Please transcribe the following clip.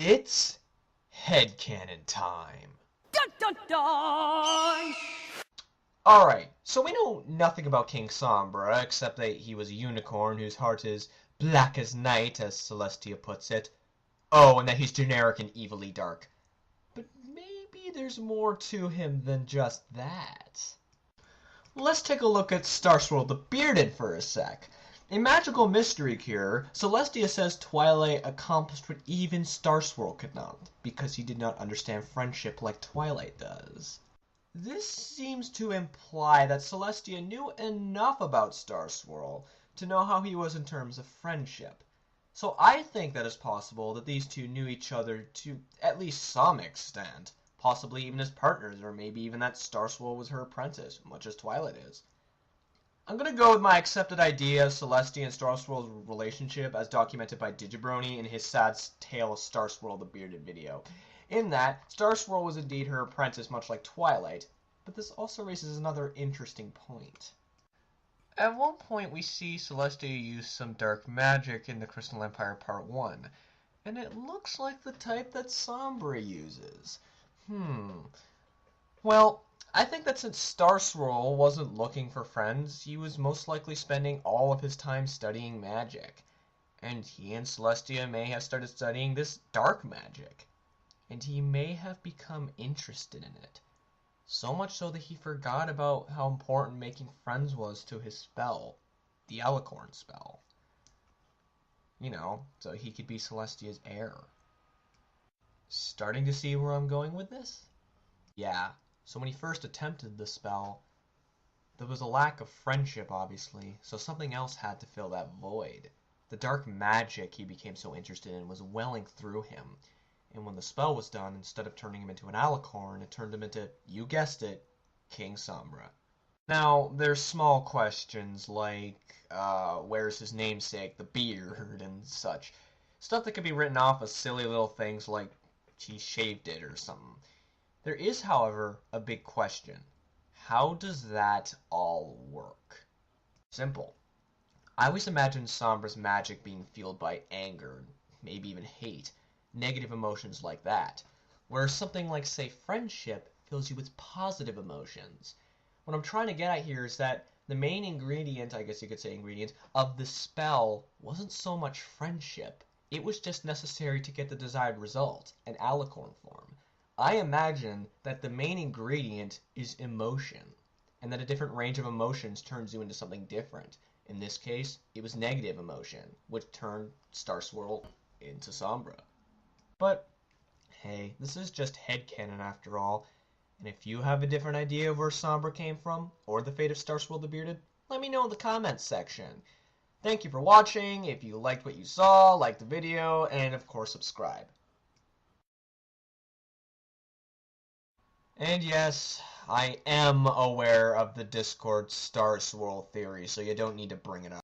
It's headcanon time. Dun dun dun! Alright, so we know nothing about King Sombra, except that he was a unicorn whose heart is black as night, as Celestia puts it. Oh, and that he's generic and evilly dark. But maybe there's more to him than just that. Let's take a look at Star Swirl the Bearded for a sec. In Magical Mystery Cure, Celestia says Twilight accomplished what even Star Swirl could not, because he did not understand friendship like Twilight does. This seems to imply that Celestia knew enough about Star Swirl to know how he was in terms of friendship. So I think that it's possible that these two knew each other to at least some extent, possibly even as partners, or maybe even that Star Swirl was her apprentice, much as Twilight is. I'm going to go with my accepted idea of Celestia and Star Swirl's relationship as documented by Digibrony in his sad tale of Star Swirl the Bearded video. In that, Star Swirl was indeed her apprentice, much like Twilight, but this also raises another interesting point. At one point, we see Celestia use some dark magic in the Crystal Empire Part 1, and it looks like the type that Sombra uses. Well, I think that since Star Swirl wasn't looking for friends, he was most likely spending all of his time studying magic. And he and Celestia may have started studying this dark magic. And he may have become interested in it. So much so that he forgot about how important making friends was to his spell, the Alicorn spell. You know, so he could be Celestia's heir. Starting to see where I'm going with this? Yeah, so when he first attempted the spell, there was a lack of friendship, obviously, so something else had to fill that void. The dark magic he became so interested in was welling through him. And when the spell was done, instead of turning him into an alicorn, it turned him into, you guessed it, King Sombra. Now, there's small questions like, where's his namesake, the beard, and such. Stuff that could be written off as silly little things like, he shaved it or something. There is, however, a big question. How does that all work? Simple. I always imagined Sombra's magic being fueled by anger, maybe even hate. Negative emotions like that, whereas something like, say, friendship fills you with positive emotions. What I'm trying to get at here is that the main ingredient, I guess you could say ingredient, of the spell wasn't so much friendship. It was just necessary to get the desired result, an alicorn form. I imagine that the main ingredient is emotion, and that a different range of emotions turns you into something different. In this case, it was negative emotion, which turned Star Swirl into Sombra. But, hey, this is just headcanon after all, and if you have a different idea of where Sombra came from, or the fate of Star Swirl the Bearded, let me know in the comments section. Thank you for watching. If you liked what you saw, like the video, and of course subscribe. And yes, I am aware of the Discord Star Swirl theory, so you don't need to bring it up.